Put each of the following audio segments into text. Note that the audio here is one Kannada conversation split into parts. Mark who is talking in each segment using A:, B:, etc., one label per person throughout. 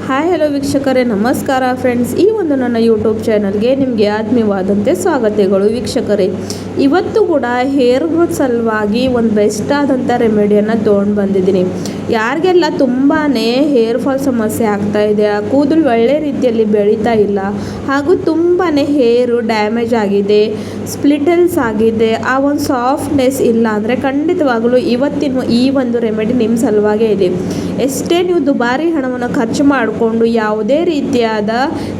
A: ಹಾಯ್ ಹಲೋ ವೀಕ್ಷಕರೇ, ನಮಸ್ಕಾರ ಫ್ರೆಂಡ್ಸ್. ಈ ಒಂದು ನನ್ನ ಯೂಟ್ಯೂಬ್ ಚಾನಲ್ಗೆ ನಿಮಗೆ ಆತ್ಮೀಯವಾದಂತೆ ಸ್ವಾಗತಗಳು ವೀಕ್ಷಕರೇ. ಇವತ್ತು ಕೂಡ ಹೇರ್ ಗ್ರೋತ್ ಸಲುವಾಗಿ ಒಂದು ಬೆಸ್ಟ್ ಆದಂಥ ರೆಮಿಡಿಯನ್ನು ತೊಗೊಂಡು ಬಂದಿದ್ದೀನಿ. ಯಾರಿಗೆಲ್ಲ ತುಂಬಾ ಹೇರ್ ಫಾಲ್ ಸಮಸ್ಯೆ ಆಗ್ತಾ ಇದೆ, ಆ ಕೂದಲು ಒಳ್ಳೆ ರೀತಿಯಲ್ಲಿ ಬೆಳೀತಾ ಇಲ್ಲ, ಹಾಗೂ ತುಂಬಾ ಹೇರು ಡ್ಯಾಮೇಜ್ ಆಗಿದೆ, ಸ್ಪ್ಲಿಟಲ್ಸ್ ಆಗಿದೆ, ಆ ಒಂದು ಸಾಫ್ಟ್ನೆಸ್ ಇಲ್ಲ ಅಂದರೆ ಖಂಡಿತವಾಗಲೂ ಇವತ್ತಿನ ಈ ಒಂದು ರೆಮಿಡಿ ನಿಮ್ಮ ಸಲುವಾಗೇ ಇದೆ. ಎಷ್ಟೇ ನೀವು ದುಬಾರಿ ಹಣವನ್ನು ಖರ್ಚು ಮಾಡಿಕೊಂಡು ಯಾವುದೇ ರೀತಿಯಾದ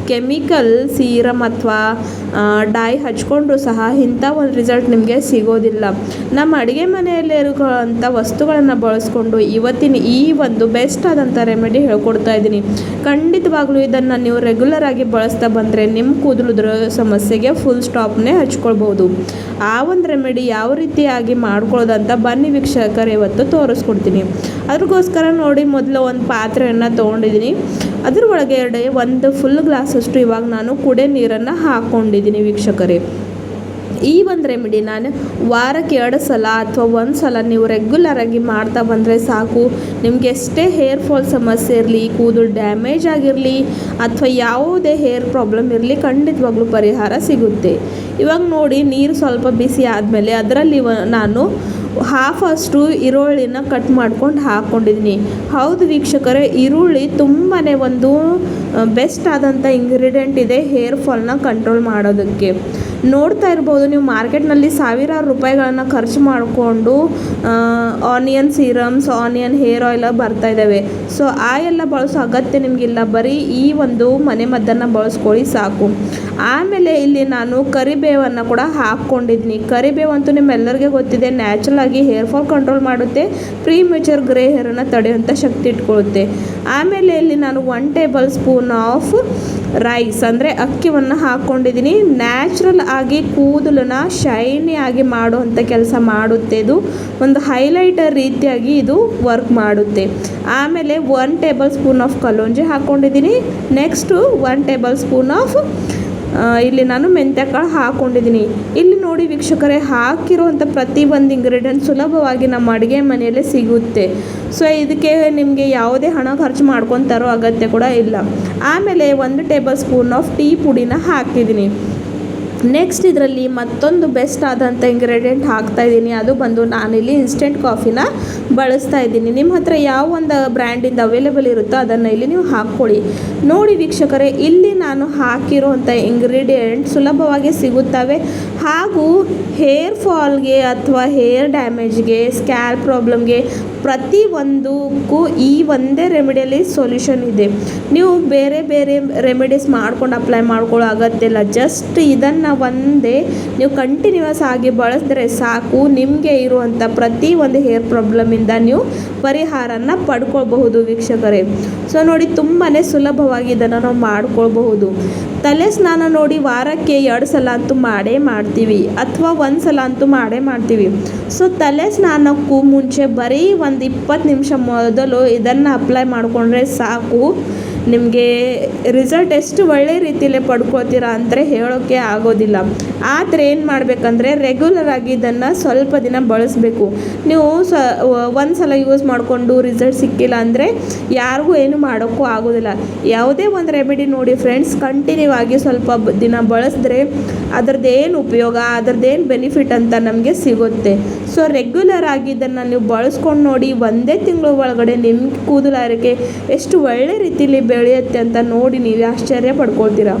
A: ಕೆಮಿಕಲ್ ಸೀರಮ್ ಅಥವಾ ಡೈ ಹಚ್ಕೊಂಡ್ರೂ ಸಹ ಇಂಥ ಒಂದು ರಿಸಲ್ಟ್ ನಿಮಗೆ ಸಿಗೋದಿಲ್ಲ. ನಮ್ಮ ಅಡುಗೆ ಮನೆಯಲ್ಲಿರುವಂಥ ವಸ್ತುಗಳನ್ನು ಬಳಸ್ಕೊಂಡು ಇವತ್ತಿನ ಈ ಒಂದು ಬೆಸ್ಟ್ ಆದಂಥ ರೆಮಿಡಿ ಹೇಳ್ಕೊಡ್ತಾ ಇದ್ದೀನಿ. ಖಂಡಿತವಾಗ್ಲೂ ಇದನ್ನು ನೀವು ರೆಗ್ಯುಲರ್ ಆಗಿ ಬಳಸ್ತಾ ಬಂದರೆ ನಿಮ್ಮ ಕೂದಲುದ್ರ ಸಮಸ್ಯೆಗೆ ಫುಲ್ ಸ್ಟಾಪ್ನೇ ಹಚ್ಕೊಳ್ಬೋದು. ಆ ಒಂದು ರೆಮಿಡಿ ಯಾವ ರೀತಿಯಾಗಿ ಮಾಡ್ಕೊಳ್ಳೋದಂತ ಬನ್ನಿ ವೀಕ್ಷಕರೇ ಇವತ್ತು ತೋರಿಸ್ಕೊಡ್ತೀನಿ. ಅದಕ್ಕೋಸ್ಕರ ನೋಡಿ, ಮೊದಲು ಒಂದು ಪಾತ್ರೆಯನ್ನು ತೊಗೊಂಡಿದ್ದೀನಿ. ಅದ್ರ ಒಳಗಡೆ ಒಂದು ಫುಲ್ ಗ್ಲಾಸಷ್ಟು ಇವಾಗ ನಾನು ಕುಡಿಯೋ ನೀರನ್ನು ಹಾಕ್ಕೊಂಡಿದ್ದೀನಿ ವೀಕ್ಷಕರೇ. ಈ ಒಂದು ರೆಮಿಡಿ ನಾನು ವಾರಕ್ಕೆ 2 ಸಲ ಅಥವಾ 1 ಸಲ ನೀವು ರೆಗ್ಯುಲರಾಗಿ ಮಾಡ್ತಾ ಬಂದರೆ ಸಾಕು. ನಿಮಗೆ ಎಷ್ಟೇ ಹೇರ್ ಫಾಲ್ ಸಮಸ್ಯೆ ಇರಲಿ, ಕೂದಲು ಡ್ಯಾಮೇಜ್ ಆಗಿರಲಿ ಅಥವಾ ಯಾವುದೇ ಹೇರ್ ಪ್ರಾಬ್ಲಮ್ ಇರಲಿ, ಖಂಡಿತವಾಗ್ಲೂ ಪರಿಹಾರ ಸಿಗುತ್ತೆ. ಇವಾಗ ನೋಡಿ, ನೀರು ಸ್ವಲ್ಪ ಬಿಸಿ ಆದಮೇಲೆ ಅದರಲ್ಲಿ ನಾನು ಹಾಫಷ್ಟು ಈರುಳ್ಳಿನ ಕಟ್ ಮಾಡ್ಕೊಂಡು ಹಾಕ್ಕೊಂಡಿದ್ದೀನಿ. ಹೌದು ವೀಕ್ಷಕರೇ, ಈರುಳ್ಳಿ ತುಂಬಾ ಒಂದು ಬೆಸ್ಟ್ ಆದಂಥ ಇಂಗ್ರೀಡಿಯೆಂಟ್ ಇದೆ ಹೇರ್ ಫಾಲ್ನ ಕಂಟ್ರೋಲ್ ಮಾಡೋದಕ್ಕೆ. ನೋಡ್ತಾ ಇರ್ಬೋದು ನೀವು, ಮಾರ್ಕೆಟ್ನಲ್ಲಿ ಸಾವಿರಾರು ರೂಪಾಯಿಗಳನ್ನು ಖರ್ಚು ಮಾಡಿಕೊಂಡು onion serums, onion hair oil ಬರ್ತಾ ಇದ್ದಾವೆ. ಸೊ ಆ ಎಲ್ಲ ಬಳಸೋ ಅಗತ್ಯ ನಿಮಗಿಲ್ಲ, ಬರೀ ಈ ಒಂದು ಮನೆ ಮದ್ದನ್ನು ಬಳಸ್ಕೊಳ್ಳಿ ಸಾಕು. ಆಮೇಲೆ ಇಲ್ಲಿ ನಾನು ಕರಿಬೇವನ್ನು ಕೂಡ ಹಾಕ್ಕೊಂಡಿದ್ದೀನಿ. ಕರಿಬೇವಂತೂ ನಿಮ್ಮೆಲ್ಲರಿಗೆ ಗೊತ್ತಿದೆ, ನ್ಯಾಚುರಲ್ ಆಗಿ ಹೇರ್ ಫಾಲ್ ಕಂಟ್ರೋಲ್ ಮಾಡುತ್ತೆ, ಪ್ರೀಮೆಚೂರ್ ಗ್ರೇ ಹೇರನ್ನು ತಡೆಯುವಂಥ ಶಕ್ತಿ ಇಟ್ಕೊಳ್ಳುತ್ತೆ. ಆಮೇಲೆ ಇಲ್ಲಿ ನಾನು 1 ಟೇಬಲ್ ಸ್ಪೂನ್ ಆಫ್ ರೈಸ್ ಅಂದರೆ ಅಕ್ಕಿಯನ್ನು ಹಾಕ್ಕೊಂಡಿದ್ದೀನಿ. ನ್ಯಾಚುರಲ್ ಆಗಿ ಕೂದಲನ್ನ ಶೈನಿ ಆಗಿ ಮಾಡುವಂಥ ಕೆಲಸ ಮಾಡುತ್ತೆ. ಇದು ಒಂದು ಹೈಲೈಟರ್ ರೀತಿಯಾಗಿ ಇದು ವರ್ಕ್ ಮಾಡುತ್ತೆ. ಆಮೇಲೆ 1 ಟೇಬಲ್ ಸ್ಪೂನ್ ಆಫ್ ಕಲೋಂಜಿ ಹಾಕ್ಕೊಂಡಿದ್ದೀನಿ. ನೆಕ್ಸ್ಟು 1 ಟೇಬಲ್ ಸ್ಪೂನ್ ಆಫ್ ಇಲ್ಲಿ ನಾನು ಮೆಂತ್ಯಕಾಳು ಹಾಕ್ಕೊಂಡಿದ್ದೀನಿ. ಇಲ್ಲಿ ನೋಡಿ ವೀಕ್ಷಕರೇ, ಹಾಕಿರುವಂಥ ಪ್ರತಿ ಒಂದು ಇಂಗ್ರೀಡಿಯೆಂಟ್ ಸುಲಭವಾಗಿ ನಮ್ಮ ಅಡುಗೆ ಮನೆಯಲ್ಲೇ ಸಿಗುತ್ತೆ. ಸೊ ಇದಕ್ಕೆ ನಿಮಗೆ ಯಾವುದೇ ಹಣ ಖರ್ಚು ಮಾಡ್ಕೊತಾರೋ ಅಗತ್ಯ ಕೂಡ ಇಲ್ಲ. ಆಮೇಲೆ 1 ಟೇಬಲ್ ಸ್ಪೂನ್ ಆಫ್ ಟೀ ಪುಡಿನ ಹಾಕಿದ್ದೀನಿ. ನೆಕ್ಸ್ಟ್ ಇದರಲ್ಲಿ ಮತ್ತೊಂದು ಬೆಸ್ಟ್ ಆದಂಥ ಇಂಗ್ರೀಡಿಯೆಂಟ್ ಹಾಕ್ತಾಯಿದ್ದೀನಿ. ಅದು ಬಂದು ನಾನಿಲ್ಲಿ ಇನ್ಸ್ಟೆಂಟ್ ಕಾಫಿನ ಬಳಸ್ತಾ ಇದ್ದೀನಿ. ನಿಮ್ಮ ಹತ್ರ ಯಾವ ಒಂದು ಬ್ರ್ಯಾಂಡಿಂದ ಅವೈಲೇಬಲ್ ಇರುತ್ತೋ ಅದನ್ನು ಇಲ್ಲಿ ನೀವು ಹಾಕ್ಕೊಳ್ಳಿ. ನೋಡಿ ವೀಕ್ಷಕರೇ, ಇಲ್ಲಿ ನಾನು ಹಾಕಿರುವಂಥ ಇಂಗ್ರೀಡಿಯೆಂಟ್ ಸುಲಭವಾಗಿ ಸಿಗುತ್ತವೆ, ಹಾಗೂ ಹೇರ್ ಫಾಲ್ಗೆ ಅಥವಾ ಹೇರ್ ಡ್ಯಾಮೇಜ್ಗೆ, ಸ್ಕ್ಯಾಲ್ಪ್ ಪ್ರಾಬ್ಲಮ್ಗೆ ಪ್ರತಿಯೊಂದಕ್ಕೂ ಈ ಒಂದೇ ರೆಮಿಡಿಯಲ್ಲಿ ಸೊಲ್ಯೂಷನ್ ಇದೆ. ನೀವು ಬೇರೆ ಬೇರೆ ರೆಮಿಡೀಸ್ ಮಾಡ್ಕೊಂಡು ಅಪ್ಲೈ ಮಾಡ್ಕೊಳ್ಳೋ ಅಗತ್ಯ ಇಲ್ಲ. ಜಸ್ಟ್ ಇದನ್ನು ಒಂದೇ ನೀವು ಕಂಟಿನ್ಯೂಸ್ ಆಗಿ ಬಳಸಿದ್ರೆ ಸಾಕು, ನಿಮಗೆ ಇರುವಂಥ ಪ್ರತಿ ಒಂದು ಹೇರ್ ಪ್ರಾಬ್ಲಮಿಂದ ನೀವು ಪರಿಹಾರನ ಪಡ್ಕೊಳ್ಬಹುದು ವೀಕ್ಷಕರೇ. ಸೊ ನೋಡಿ, ತುಂಬಾ ಸುಲಭವಾಗಿ ಇದನ್ನು ನಾವು ಮಾಡ್ಕೊಳ್ಬಹುದು. ತಲೆ ಸ್ನಾನ ನೋಡಿ ವಾರಕ್ಕೆ 2 ಸಲ ಅಂತೂ ಮಾಡೇ ಮಾಡ್ತೀವಿ, ಅಥವಾ 1 ಸಲ ಅಂತೂ ಮಾಡೇ ಮಾಡ್ತೀವಿ. ಸೊ ತಲೆ ಸ್ನಾನಕ್ಕೂ ಮುಂಚೆ ಬರೀ ಒಂದು 20 ನಿಮಿಷ ಮೊದಲು ಇದನ್ನು ಅಪ್ಲೈ ಮಾಡಿಕೊಂಡ್ರೆ ಸಾಕು. ನಿಮಗೆ ರಿಸಲ್ಟ್ ಎಷ್ಟು ಒಳ್ಳೆ ರೀತಿಯಲ್ಲೇ ಪಡ್ಕೊಳ್ತೀರಾ ಅಂದರೆ ಹೇಳೋಕ್ಕೆ ಆಗೋದಿಲ್ಲ. ಆದರೆ ಏನು ಮಾಡಬೇಕಂದ್ರೆ ರೆಗ್ಯುಲರ್ ಆಗಿ ಇದನ್ನು ಸ್ವಲ್ಪ ದಿನ ಬಳಸಬೇಕು. ನೀವು 1 ಸಲ ಯೂಸ್ ಮಾಡಿಕೊಂಡು ರಿಸಲ್ಟ್ ಸಿಕ್ಕಿಲ್ಲ ಅಂದರೆ ಯಾರಿಗೂ ಏನು ಮಾಡೋಕ್ಕೂ ಆಗೋದಿಲ್ಲ. ಯಾವುದೇ ಒಂದು ರೆಮಿಡಿ ನೋಡಿ ಫ್ರೆಂಡ್ಸ್, ಕಂಟಿನ್ಯೂ ಆಗಿ ಸ್ವಲ್ಪ ದಿನ ಬಳಸಿದ್ರೆ ಅದರದ್ದೇನು ಉಪಯೋಗ, ಅದರದ್ದೇನು ಬೆನಿಫಿಟ್ ಅಂತ ನಮಗೆ ಸಿಗುತ್ತೆ. ಸೊ ರೆಗ್ಯುಲರ್ ಆಗಿ ಇದನ್ನು ನೀವು ಬಳಸ್ಕೊಂಡು ನೋಡಿ, 1 ತಿಂಗಳ ಒಳಗಡೆ ನಿಮ್ಮ ಕೂದಲಾರಕ್ಕೆ ಎಷ್ಟು ಒಳ್ಳೆ ರೀತಿಯಲ್ಲಿ ಬೆಳೆಯುತ್ತೆ ಅಂತ ನೋಡಿ ನೀವು ಆಶ್ಚರ್ಯ ಪಡ್ಕೊಳ್ತೀರಾ.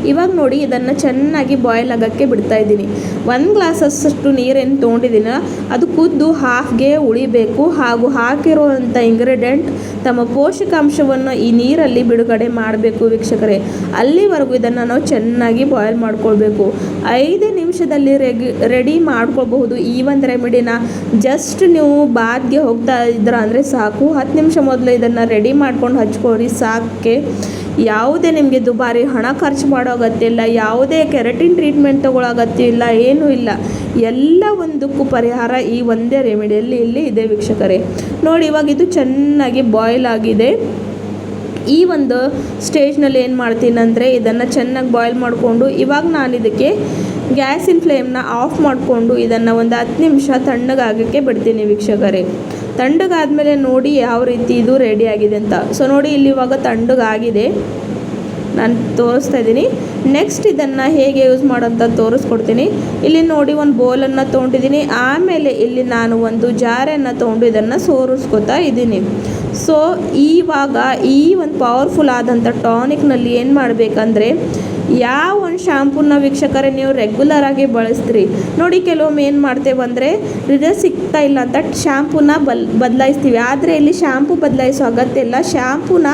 A: ಇವಾಗ ನೋಡಿ, ಇದನ್ನು ಚೆನ್ನಾಗಿ ಬಾಯ್ಲ್ ಆಗೋಕ್ಕೆ ಬಿಡ್ತಾಯಿದ್ದೀನಿ. 1 ಗ್ಲಾಸಷ್ಟು ನೀರೇನು ತೊಗೊಂಡಿದ್ದೀನ ಅದು ಕುದ್ದು ಹಾಫ್ಗೆ ಉಳಿಬೇಕು, ಹಾಗೂ ಹಾಕಿರುವಂಥ ಇಂಗ್ರೀಡಿಯೆಂಟ್ ತಮ್ಮ ಪೋಷಕಾಂಶವನ್ನು ಈ ನೀರಲ್ಲಿ ಬಿಡುಗಡೆ ಮಾಡಬೇಕು ವೀಕ್ಷಕರೇ. ಅಲ್ಲಿವರೆಗೂ ಇದನ್ನು ನಾವು ಚೆನ್ನಾಗಿ ಬಾಯ್ಲ್ ಮಾಡ್ಕೊಳ್ಬೇಕು. 5 ನಿಮಿಷದಲ್ಲಿ ರೆಡಿ ಮಾಡ್ಕೊಳ್ಬಹುದು ಈ ಒಂದು ರೆಮಿಡಿನ. ಜಸ್ಟ್ ನೀವು ಬಾತ್ಗೆ ಹೋಗ್ತಾ ಇದ್ದೀರ ಅಂದರೆ ಸಾಕು, 10 ನಿಮಿಷ ಮೊದಲು ಇದನ್ನು ರೆಡಿ ಮಾಡ್ಕೊಂಡು ಹಚ್ಕೊಳ್ರಿ ಸಾಕೆ. ಯಾವುದೇ ನಿಮಗೆ ದುಬಾರಿ ಹಣ ಖರ್ಚು ಮಾಡೋ ಅಗತ್ಯ ಇಲ್ಲ, ಯಾವುದೇ ಕೆರಟಿನ್ ಟ್ರೀಟ್ಮೆಂಟ್ ತಗೊಳ್ಳೋ ಅಗತ್ಯ ಇಲ್ಲ, ಏನೂ ಇಲ್ಲ. ಎಲ್ಲ ಒಂದಕ್ಕೂ ಪರಿಹಾರ ಈ ಒಂದೇ ರೆಮಿಡಿಯಲ್ಲಿ ಇಲ್ಲಿ ಇದೆ ವೀಕ್ಷಕರೇ. ನೋಡಿ, ಇವಾಗ ಇದು ಚೆನ್ನಾಗಿ ಬಾಯ್ಲ್ ಆಗಿದೆ. ಈ ಒಂದು ಸ್ಟೇಜ್ನಲ್ಲಿ ಏನು ಮಾಡ್ತೀನಿ ಅಂದರೆ ಇದನ್ನು ಚೆನ್ನಾಗಿ ಬಾಯ್ಲ್ ಮಾಡಿಕೊಂಡು ಇವಾಗ ನಾನು ಇದಕ್ಕೆ ಗ್ಯಾಸಿನ ಫ್ಲೇಮ್ನ ಆಫ್ ಮಾಡಿಕೊಂಡು ಇದನ್ನು ಒಂದು 10 ನಿಮಿಷ ತಣ್ಣಗಾಗೋಕ್ಕೆ ಬಿಡ್ತೀನಿ ವೀಕ್ಷಕರೇ. ತಣ್ಣಗಾದ್ಮೇಲೆ ನೋಡಿ ಯಾವ ರೀತಿ ಇದು ರೆಡಿ ಆಗಿದೆ ಅಂತ. ಸೊ ನೋಡಿ ಇಲ್ಲಿ ಇವಾಗ ತಣ್ಣಗಾಗಿದೆ, ನಾನು ತೋರಿಸ್ತಾ ಇದ್ದೀನಿ. ನೆಕ್ಸ್ಟ್ ಇದನ್ನು ಹೇಗೆ ಯೂಸ್ ಮಾಡೋಂತ ತೋರಿಸ್ಕೊಡ್ತೀನಿ. ಇಲ್ಲಿ ನೋಡಿ ಒಂದು ಬೌಲನ್ನು ತೊಗೊಂಡಿದ್ದೀನಿ, ಆಮೇಲೆ ಇಲ್ಲಿ ನಾನು ಒಂದು ಜಾರನ್ನು ತೊಗೊಂಡು ಇದನ್ನು ಸೋರಿಸ್ಕೊತಾ ಇದ್ದೀನಿ. ಸೊ ಇವಾಗ ಈ ಒಂದು ಪವರ್ಫುಲ್ ಆದಂಥ ಟಾನಿಕ್ನಲ್ಲಿ ಏನು ಮಾಡಬೇಕಂದ್ರೆ, ಯಾವ ಒಂದು ಶಾಂಪೂನ ವೀಕ್ಷಕರೇ ನೀವು ರೆಗ್ಯುಲರಾಗಿ ಬಳಸ್ತೀರಿ ನೋಡಿ, ಕೆಲವೊಮ್ಮೆ ಏನು ಮಾಡ್ತೇವೆ ಅಂದರೆ ರಿಸಲ್ಟ್ ಸಿಗ್ತಾ ಇಲ್ಲ ಅಂತ ಶಾಂಪೂನ ಬದಲಾಯಿಸ್ತೀವಿ. ಆದರೆ ಇಲ್ಲಿ ಶಾಂಪೂ ಬದಲಾಯಿಸೋ ಅಗತ್ಯ ಇಲ್ಲ, ಶಾಂಪೂನ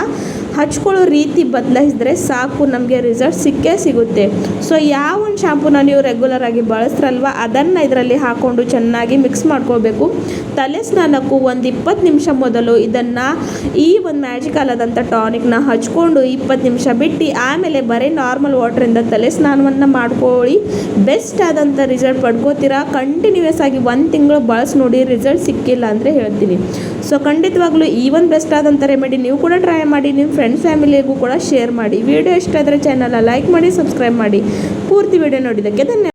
A: ಹಚ್ಕೊಳ್ಳೋ ರೀತಿ ಬದಲಾಯಿಸಿದ್ರೆ ಸಾಕು, ನಮಗೆ ರಿಸಲ್ಟ್ ಸಿಕ್ಕೇ ಸಿಗುತ್ತೆ. ಸೊ ಯಾವ ಒಂದು ಶಾಂಪೂನ ನೀವು ರೆಗ್ಯುಲರಾಗಿ ಬಳಸ್ತ್ರಲ್ವ ಅದನ್ನು ಇದರಲ್ಲಿ ಹಾಕ್ಕೊಂಡು ಚೆನ್ನಾಗಿ ಮಿಕ್ಸ್ ಮಾಡ್ಕೋಬೇಕು. ತಲೆ ಸ್ನಾನಕ್ಕೂ ಒಂದು 20 ನಿಮಿಷ ಮೊದಲು ಇದನ್ನು ಈ ಒಂದು ಮ್ಯಾಜಿಕಲ್ ಆದಂಥ ಟಾನಿಕ್ನ ಹಚ್ಕೊಂಡು 20 ನಿಮಿಷ ಬಿಟ್ಟು ಆಮೇಲೆ ಬರೀ ನಾರ್ಮಲ್ ವಾಟ್ರಿಂದ ತಲೆ ಸ್ನಾನವನ್ನು ಮಾಡ್ಕೊಳ್ಳಿ. ಬೆಸ್ಟ್ ಆದಂಥ ರಿಸಲ್ಟ್ ಪಡ್ಕೋತೀರಾ. ಕಂಟಿನ್ಯೂಯಸ್ ಆಗಿ 1 ತಿಂಗಳು ಬಳಸಿ ನೋಡಿ, ರಿಸಲ್ಟ್ ಸಿಕ್ಕಿಲ್ಲ ಅಂದರೆ ಹೇಳ್ತೀನಿ. ಸೊ ಖಂಡಿತವಾಗ್ಲೂ ಈ ಒಂದು ಬೆಸ್ಟ್ ಆದಂಥ ರೆಮಿಡಿ ನೀವು ಕೂಡ ಟ್ರೈ ಮಾಡಿ, ನಿಮ್ಮ ಫ್ರೆಂಡ್ಸ್ ಫ್ಯಾಮಿಲಿಗೂ ಕೂಡ ಶೇರ್ ಮಾಡಿ. ವಿಡಿಯೋ ಇಷ್ಟ ಆದರೆ ಚಾನಲ್ನ ಲೈಕ್ ಮಾಡಿ, ಸಬ್ಸ್ಕ್ರೈಬ್ ಮಾಡಿ. ಪೂರ್ತಿ ವಿಡಿಯೋ ನೋಡಿದ್ದಕ್ಕೆ ಧನ್ಯವಾದ.